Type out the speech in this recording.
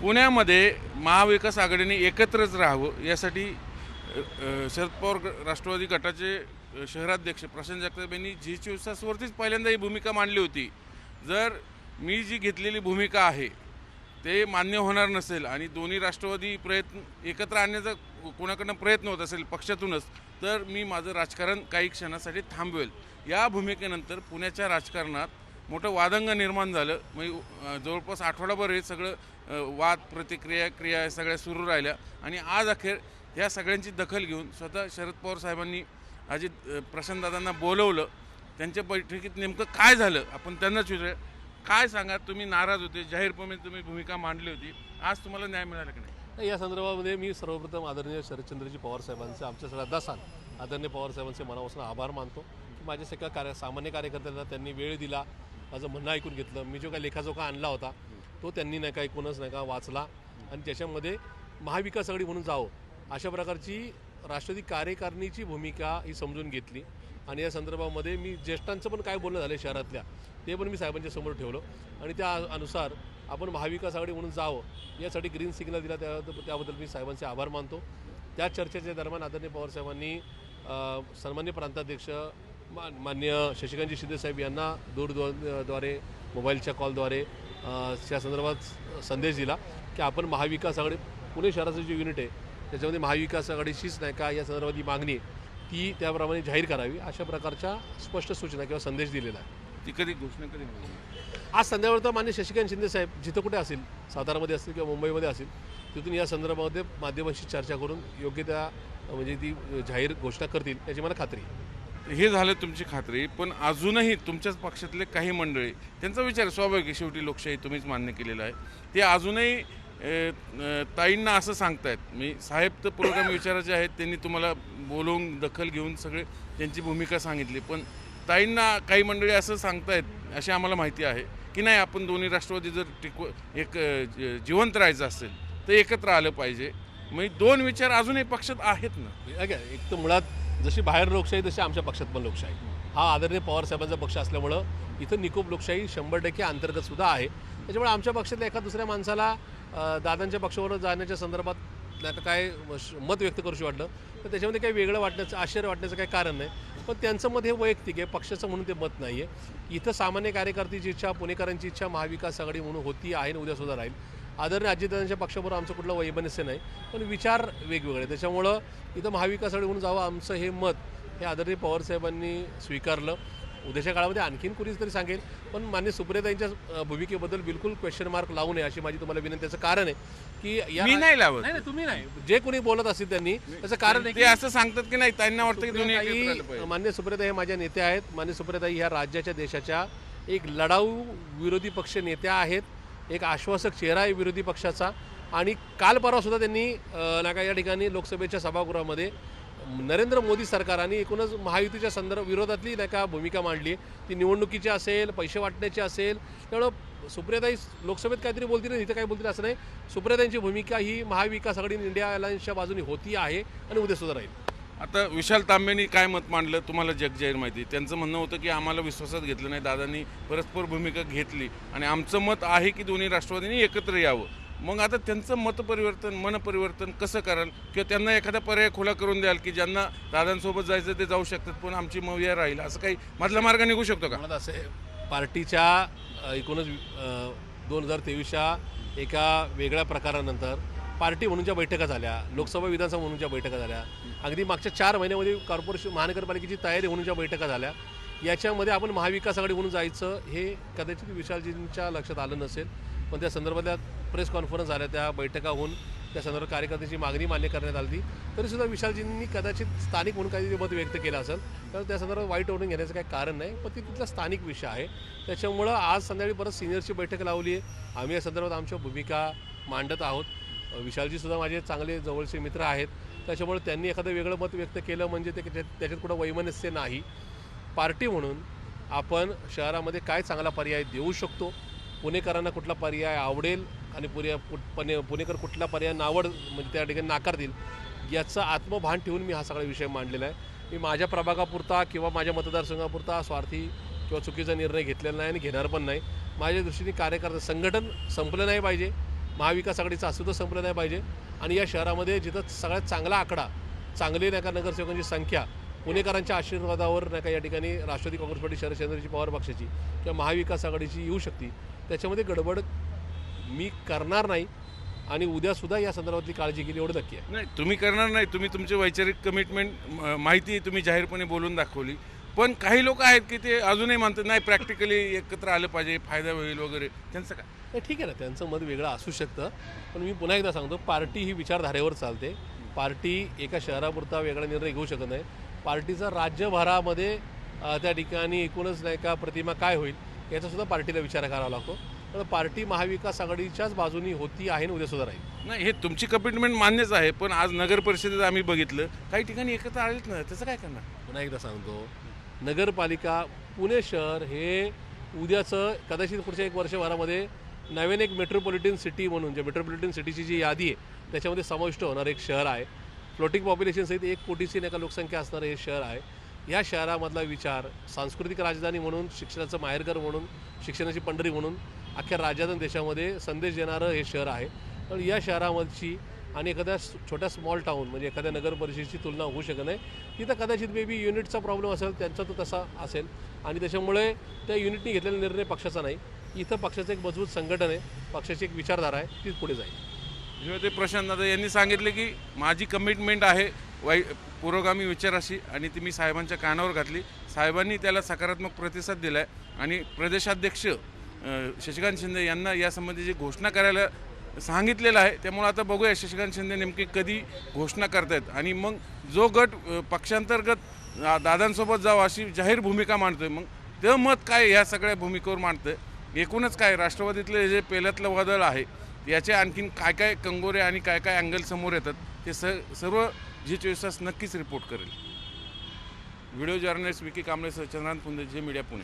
पुण्यामध्ये महाविकास आघाडीने एकत्रच राहावं यासाठी शरद पवार राष्ट्रवादी गटाचे शहराध्यक्ष प्रशांत जगताप यांनी G24वरतीच पहिल्यांदा ही भूमिका मांडली होती. जर मी जी घेतलेली भूमिका आहे ते मान्य होणार नसेल आणि दोन्ही राष्ट्रवादी प्रयत्न एकत्र आणण्याचा कोणाकडनं प्रयत्न होत असेल पक्षातूनच, तर मी माझं राजकारण काही क्षणासाठी थांबवेल. या भूमिकेनंतर पुण्याच्या राजकारणात मोठं वादंग निर्माण झालं. म्हणजे जवळपास आठवडाभर हे सगळं वाद प्रतिक्रिया क्रिया या सगळ्या सुरू राहिल्या आणि आज अखेर या सगळ्यांची दखल घेऊन स्वतः शरद पवार साहेबांनी प्रशांतदादांना बोलवलं. त्यांच्या बैठकीत नेमकं काय झालं आपण त्यांनाच विचारूया. काय सांगा, तुम्ही नाराज होते, जाहीरपणे तुम्ही भूमिका मांडली होती, आज तुम्हाला न्याय मिळाला की नाही? या संदर्भामध्ये मी सर्वप्रथम आदरणीय शरदचंद्रजी पवार साहेबांचे, आमच्या श्रद्धास्थान आदरणीय पवार साहेबांचे मनापासून आभार मानतो की माझ्या सगळ्या सामान्य कार्यकर्त्यांना त्यांनी वेळ दिला, माझं म्हणणं ऐकून घेतलं. मी जो काय लेखाजोखा आणला होता तो त्यांनी नाही का ऐकूनच नाही का वाचला आणि त्याच्यामध्ये महाविकास आघाडी म्हणून जावं अशा प्रकारची राष्ट्रवादी कार्यकारिणीची भूमिका ही समजून घेतली. आणि या संदर्भामध्ये मी ज्येष्ठांचं पण काय बोलणं झालं शहरातल्या ते पण मी साहेबांच्या समोर ठेवलं आणि त्या अनुसार आपण महाविकास आघाडी म्हणून जावं यासाठी ग्रीन सिग्नल दिला. त्याबद्दल मी साहेबांचे आभार मानतो. त्या चर्चेच्या दरम्यान आदरणीय पवार साहेबांनी सन्मान्य प्रांताध्यक्ष मान्य शशिकांतजी शिंदे साहेब यांना दूरद्वारे मोबाईलच्या कॉलद्वारे त्या संदर्भात संदेश दिला की आपण महाविकास आघाडी पुणे शहराचं जे युनिट आहे त्याच्यामध्ये महाविकास आघाडीचीच नाही का या संदर्भात मागणी ती त्याप्रमाणे जाहीर करावी अशा प्रकारच्या स्पष्ट सूचना किंवा संदेश दिलेला आहे. ती कधी घोषणा कधी मिळाली? आज संध्याकाळी तर मान्य शशिकांत शिंदे साहेब जिथं कुठे असेल, सातारामध्ये असतील किंवा मुंबईमध्ये असेल, तिथून या संदर्भामध्ये माध्यमांशी चर्चा करून योग्य त्या म्हणजे ती जाहीर घोषणा करतील याची मला खात्री आहे. हे झालं तुमची खात्री, पण अजूनही तुमच्याच पक्षातले काही मंडळी, त्यांचा विचार स्वाभाविक आहे, शेवटी लोकशाही तुम्हीच मान्य केलेला आहे, ते अजूनही ताईंना असं सांगतायत. मी साहेब तर पुरोगामी विचाराचे आहेत, त्यांनी तुम्हाला बोलवून दखल घेऊन सगळे त्यांची भूमिका सांगितली, पण ताईंना काही मंडळी असं सांगतायत अशी आम्हाला माहिती आहे की नाही, आपण दोन्ही राष्ट्रवादी जर एक जिवंत राहायचं असेल तर एकत्र आलं पाहिजे. म्हणजे दोन विचार अजूनही पक्षात आहेत ना. एक तर मुळात जशी बाहेर लोकशाही तशी आमच्या पक्षात पण लोकशाही. हा आदरणीय पवार साहेबांचा पक्ष असल्यामुळं इथं निकोप लोकशाही 100% अंतर्गत सुद्धा आहे. त्याच्यामुळे आमच्या पक्षातल्या एका दुसऱ्या माणसाला दादांच्या पक्षावर जाण्याच्या संदर्भात नाही काय मत व्यक्त करूशी वाटलं तर त्याच्यामध्ये काही वेगळं वाटण्याचं, आश्चर्य वाटण्याचं काही कारण नाही. पण त्यांचं मत हे वैयक्तिक आहे, पक्षाचं म्हणून ते मत नाही आहे. इथं सामान्य कार्यकर्त्याची इच्छा, पुणेकरांची इच्छा महाविकास आघाडी म्हणून होती आहे आणि उद्यासुद्धा राहील. आदरणीय अजितदादांच्या पक्षाबरोबर आमचं कुठलं वैमनस्य नाही, पण विचार वेगवेगळे. त्याच्यामुळं इथं महाविकास आघाडी म्हणून जावं आमचं हे मत हे आदरणीय पवारसाहेबांनी स्वीकारलं. उद्याच्या काळामध्ये आणखीन कुणीच तरी सांगेल, पण मान्य सुप्रियाताईंच्या भूमिकेबद्दल बिलकुल क्वेश्चन मार्क लावू नये अशी माझी तुम्हाला विनंती. त्याचं कारण आहे की मी नाही लावत, नाही तुम्ही नाही, जे कोणी बोलत असतील त्यांनी त्याचं कारण आहे ते असं सांगतात की नाही, त्यांना वाटतं की दोन्ही एकत्र आलं पाहिजे. मान्य सुप्रियाताई हे माझ्या नेत्या आहेत. मान्य सुप्रियाताई ह्या राज्याच्या देशाच्या एक लढाऊ विरोधी पक्ष नेत्या आहेत, एक आश्वासक चेहरा आहे विरोधी पक्षाचा. आणि काल परवासुद्धा त्यांनी नाका या ठिकाणी लोकसभेच्या सभागृहामध्ये नरेंद्र मोदी सरकार आणि एकूणच महायुतीच्या विरोधातली नाही का भूमिका मांडली. ती निवडणुकीची असेल, पैसे वाटण्याची असेल. त्यामुळं सुप्रियाताई लोकसभेत काहीतरी बोलतील इथं काय बोलतील असं नाही. सुप्रियाताईंची भूमिका ही महाविकास आघाडी इंडिया अलायन्सच्या बाजूने होती आहे आणि उद्यासुद्धा राहील. आता विशाल तांबेंनी काय मत मांडलं तुम्हाला जगजाहीर माहिती. त्यांचं म्हणणं होतं की आम्हाला विश्वासात घेतलं नाही, दादांनी परस्पर भूमिका घेतली आणि आमचं मत आहे की दोन्ही राष्ट्रवादींनी एकत्र यावं. मग आता त्यांचं मन परिवर्तन कसं कराल, किंवा त्यांना एखादा पर्याय खुला करून द्याल की ज्यांना दादांसोबत जायचं ते जाऊ शकतात पण आमची मविया राहील, असं काही मधला मार्ग निघू शकतो का? मला असे पार्टीच्या एकूणच 2023च्या एका वेगळ्या प्रकारानंतर पार्टी म्हणूनच्या बैठका झाल्या, लोकसभा विधानसभा म्हणूनच्या बैठका झाल्या, अगदी मागच्या 4 महिन्यामध्ये कॉर्पोरेशन महानगरपालिकेची तयारी म्हणूनच्या बैठका झाल्या. याच्यामध्ये आपण महाविकास आघाडी म्हणून जायचं हे कदाचित विशालजींच्या लक्षात आलं नसेल, पण त्या संदर्भातल्या प्रेस कॉन्फरन्स झाल्या, त्या बैठका होऊन त्या संदर्भात कार्यकर्त्याची मागणी मान्य करण्यात आली. तरीसुद्धा विशालजींनी कदाचित स्थानिक म्हणून काहीतरी मत व्यक्त केलं असेल, तर त्या संदर्भात वाईट ओढून घेण्याचं काही कारण नाही, पण ती तिथला स्थानिक विषय आहे. त्याच्यामुळं आज संध्याकाळी परत सिनियरची बैठक लावली आहे. आम्ही या संदर्भात आमच्या भूमिका मांडत आहोत. विशालजीसुद्धा माझे चांगले जवळचे मित्र आहेत, त्याच्यामुळे त्यांनी एखादं वेगळं मत व्यक्त केलं म्हणजे ते त्याच्यात कुठं वैमनस्य नाही. पार्टी म्हणून आपण शहरामध्ये काय चांगला पर्याय देऊ शकतो, पुणेकरांना कुठला पर्याय आवडेल आणि पुणेकर कुठला पर्याय नावड म्हणजे त्या ठिकाणी नाकारतील याचं आत्मभान ठेवून मी हा सगळा विषय मांडलेला आहे. मी माझ्या प्रभागापुरता किंवा माझ्या मतदारसंघापुरता स्वार्थी किंवा चुकीचा निर्णय घेतलेला नाही आणि घेणार पण नाही. माझ्या दृष्टीने कार्यकर्ता संघटन संपलं नाही पाहिजे, महाविकास आघाडीचा अस्तित्व संपलं नाही पाहिजे आणि या शहरामध्ये जिथं सगळ्यात चांगला आकडा, चांगले नाही का नगरसेवकांची संख्या, पुणेकरांच्या आशीर्वादावर नाही का या ठिकाणी राष्ट्रवादी काँग्रेस पार्टी शरदचंद्रजी पवार पक्षाची किंवा महाविकास आघाडीची येऊ शकते, त्याच्यामध्ये गडबड मी करणार नाही आणि उद्यासुद्धा या संदर्भातली काळजी केली एवढं नक्की आहे. नाही, तुम्ही करणार नाही, तुम्ही तुमची वैचारिक कमिटमेंट माहिती तुम्ही जाहीरपणे बोलून दाखवली, पण काही लोक आहेत की ते अजूनही म्हणतात नाही प्रॅक्टिकली एकत्र आलं पाहिजे, फायदा होईल वगैरे, त्यांचं काय? नाही, ठीक आहे ना, त्यांचं मत वेगळं असू शकतं, पण मी पुन्हा एकदा सांगतो, पार्टी ही विचारधारेवर चालते. पार्टी एका शहरापुरता वेगळा निर्णय घेऊ शकत नाही. पार्टीचा राज्यभरामध्ये त्या ठिकाणी एकूणच नाही का प्रतिमा काय होईल याचासुद्धा पार्टीला विचार करावा लागतो. तर पार्टी महाविकास आघाडीच्याच बाजूनी होती आहे आणि उद्यासुद्धा राहील. नाही, हे तुमची कमिटमेंट मान्यच आहे, पण आज नगर परिषदेत आम्ही बघितलं काही ठिकाणी एकत्र आलेच नाही, त्याचं काय करणार? पुन्हा एकदा सांगतो, नगरपालिका पुणे शहर हे उद्याचं कदाचित पुढच्या 1 वर्षभरामध्ये नवीन एक मेट्रोपॉलिटन सिटी म्हणून, जे मेट्रोपॉलिटन सिटीची जी यादी आहे त्याच्यामध्ये समाविष्ट होणार एक शहर आहे. फ्लोटिंग पॉप्युलेशन सहित 1 कोटीची नाही का लोकसंख्या असणारं हे शहर आहे. या शहरामधला विचार सांस्कृतिक राजधानी म्हणून, शिक्षणाचं माहेरघर म्हणून, शिक्षणाची पंढरी म्हणून अख्ख्या राज्यात आणि देशामध्ये संदेश देणारं हे शहर आहे. पण या शहरामधची आणि एखाद्या छोट्या स्मॉल टाऊन म्हणजे एखाद्या नगर परिषदेची तुलना होऊ शकत नाही. तिथं कदाचित मे बी युनिटचा प्रॉब्लेम असेल, त्यांचा तो तसा असेल आणि त्याच्यामुळे त्या युनिटनी घेतलेला निर्णय पक्षाचा नाही. इथं पक्षाचं एक मजबूत संघटन आहे, पक्षाची एक विचारधारा आहे, तीच पुढे जाईल. जेव्हा ते प्रशांत दादा यांनी सांगितले की माझी कमिटमेंट आहे पुरोगामी विचाराशी आणि ती मी साहेबांच्या कानावर घातली. साहेबांनी त्याला सकारात्मक प्रतिसाद दिला आहे आणि प्रदेशाध्यक्ष शशिकांत शिंदे यांना यासंबंधीची घोषणा करायला सांगितलेलं आहे. त्यामुळे आता बघूया शशिकांत शिंदे नेमकी कधी घोषणा करतायत आणि मग जो गट पक्षांतर्गत दादांसोबत जावं अशी जाहीर भूमिका मांडतोय, मग ते मत काय ह्या सगळ्या भूमिकेवर मांडतंय. एकूणच काय राष्ट्रवादीतले जे पेल्यातलं वादळ आहे याचे आणखीन काय काय कंगोरे आणि काय काय अँगल समोर येतात ते सर्व जी24 नक्कीच रिपोर्ट करेल. व्हिडिओ जर्नलिस्ट विकी कांबळे सह चंद्रांत पुंदे, जे मीडिया पुणे.